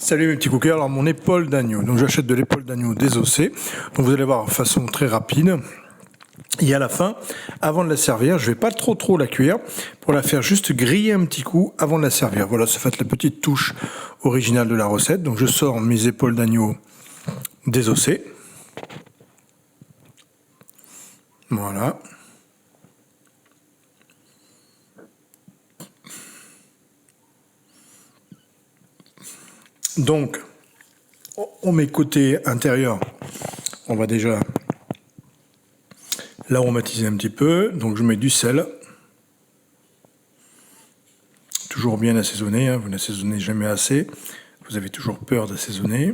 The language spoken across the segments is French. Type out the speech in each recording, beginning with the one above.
Salut mes petits cookers, alors mon épaule d'agneau, donc j'achète de l'épaule d'agneau désossée, donc vous allez voir de façon très rapide, et à la fin, avant de la servir, je vais pas trop la cuire, pour la faire juste griller un petit coup avant de la servir. Voilà, ça fait la petite touche originale de la recette, donc je sors mes épaules d'agneau désossées, voilà. Donc, on met côté intérieur, on va déjà l'aromatiser un petit peu. Donc je mets du sel, toujours bien assaisonné, hein, vous n'assaisonnez jamais assez, vous avez toujours peur d'assaisonner.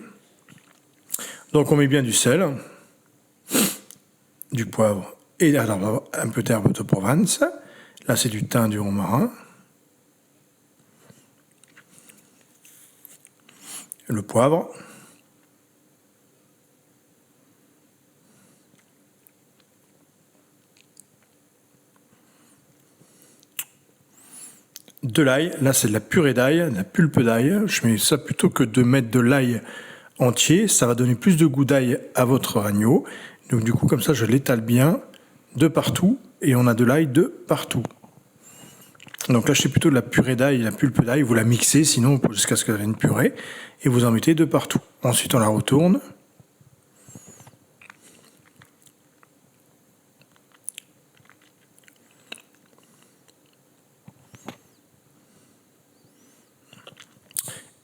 Donc on met bien du sel, du poivre et alors, un peu d'herbe de Provence. Là c'est du thym, du romarin. Le poivre. De l'ail, là c'est de la purée d'ail, de la pulpe d'ail. Je mets ça plutôt que de mettre de l'ail entier, ça va donner plus de goût d'ail à votre agneau. Donc du coup comme ça je l'étale bien de partout et on a de l'ail de partout. Donc là, je fais plutôt de la purée d'ail, la pulpe d'ail, vous la mixez, sinon jusqu'à ce qu'elle ait une purée, et vous en mettez de partout. Ensuite, on la retourne.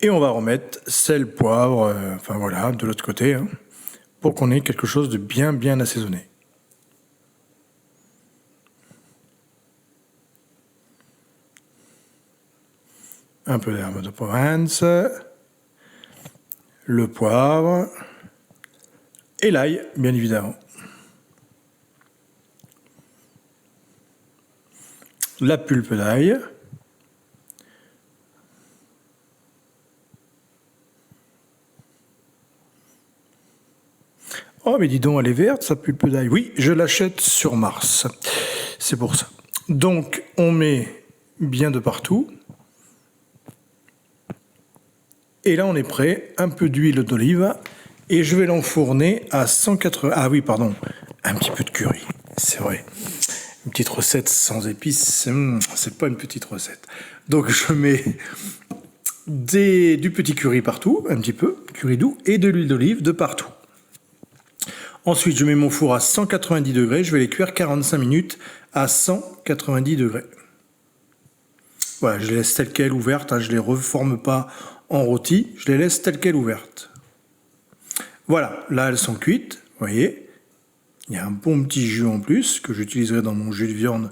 Et on va remettre sel, poivre, enfin voilà, de l'autre côté, hein, pour qu'on ait quelque chose de bien assaisonné. Un peu d'herbe de Provence, le poivre et l'ail, bien évidemment. La pulpe d'ail. Oh, mais dis donc, elle est verte, sa pulpe d'ail. Oui, je l'achète sur Mars. C'est pour ça. Donc, on met bien de partout. Et là, on est prêt. Un peu d'huile d'olive. Et je vais l'enfourner à 180... Ah oui, pardon. Un petit peu de curry. C'est vrai. Une petite recette sans épices, c'est pas une petite recette. Donc, je mets du petit curry partout, un petit peu, curry doux, et de l'huile d'olive de partout. Ensuite, je mets mon four à 190 degrés. Je vais les cuire 45 minutes à 190 degrés. Voilà, je les laisse telles quelles ouvertes. Hein, je ne les reforme pas en rôti. Je les laisse telles quelles ouvertes. Voilà, là, elles sont cuites. Vous voyez, il y a un bon petit jus en plus que j'utiliserai dans mon jus de viande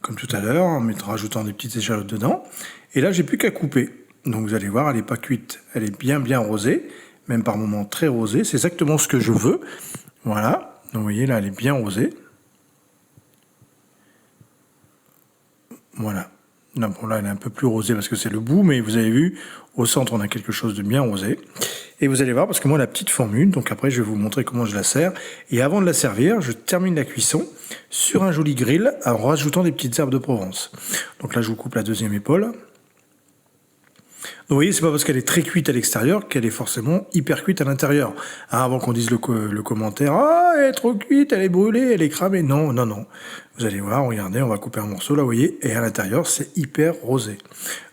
comme tout à l'heure, en rajoutant des petites échalotes dedans. Et là, j'ai plus qu'à couper. Donc, vous allez voir, elle n'est pas cuite. Elle est bien rosée, même par moments très rosée. C'est exactement ce que je veux. Voilà, donc vous voyez là, elle est bien rosée. Voilà. Là, bon, là, elle est un peu plus rosée parce que c'est le bout, mais vous avez vu, au centre, on a quelque chose de bien rosé. Et vous allez voir, parce que moi, la petite formule, donc après, je vais vous montrer comment je la sers. Et avant de la servir, je termine la cuisson sur un joli grill en rajoutant des petites herbes de Provence. Donc là, je vous coupe la deuxième épaule. Donc vous voyez, c'est pas parce qu'elle est très cuite à l'extérieur qu'elle est forcément hyper cuite à l'intérieur. Ah, avant qu'on dise le commentaire, ah, elle est trop cuite, elle est brûlée, elle est cramée. Non. Vous allez voir, regardez, on va couper un morceau là, vous voyez, et à l'intérieur, c'est hyper rosé.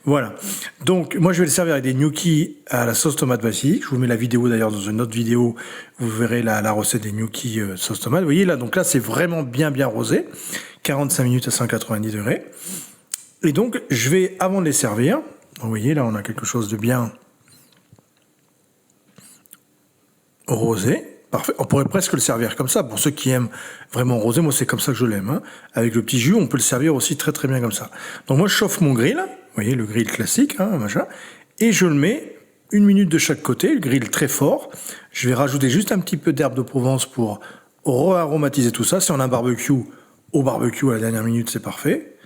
Voilà. Donc, moi, je vais le servir avec des gnocchis à la sauce tomate basilic. Je vous mets la vidéo d'ailleurs dans une autre vidéo. Vous verrez la recette des gnocchis sauce tomate. Vous voyez là, donc là, c'est vraiment bien rosé. 45 minutes à 190 degrés. Et donc, je vais, avant de les servir, vous voyez, là, on a quelque chose de bien rosé. Parfait. On pourrait presque le servir comme ça. Pour ceux qui aiment vraiment rosé, moi, c'est comme ça que je l'aime. Hein. Avec le petit jus, on peut le servir aussi très bien comme ça. Donc, moi, je chauffe mon grill. Vous voyez, le grill classique, hein, machin. Et je le mets 1 minute de chaque côté. Le grill très fort. Je vais rajouter juste un petit peu d'herbe de Provence pour re-aromatiser tout ça. Si on a un barbecue, au barbecue à la dernière minute, c'est parfait.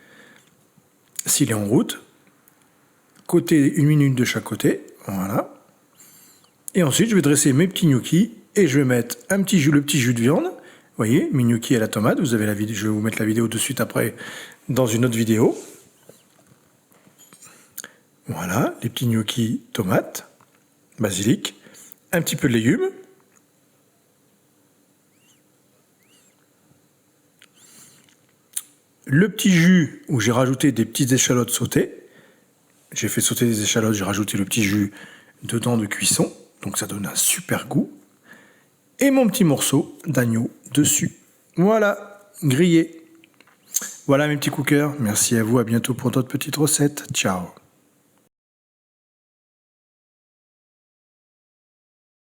S'il est en route. Côté 1 minute de chaque côté, voilà. Et ensuite, je vais dresser mes petits gnocchis et je vais mettre le petit jus de viande. Vous voyez, mes gnocchis à la tomate. Vous avez la vidéo, je vais vous mettre la vidéo de suite après dans une autre vidéo. Voilà, les petits gnocchis tomates. basilic, un petit peu de légumes, le petit jus où j'ai rajouté des petites échalotes sautées. J'ai fait sauter des échalotes, j'ai rajouté le petit jus dedans de cuisson, donc ça donne un super goût. Et mon petit morceau d'agneau dessus. Voilà, grillé. Voilà mes petits cookers, merci à vous, à bientôt pour d'autres petites recettes. Ciao.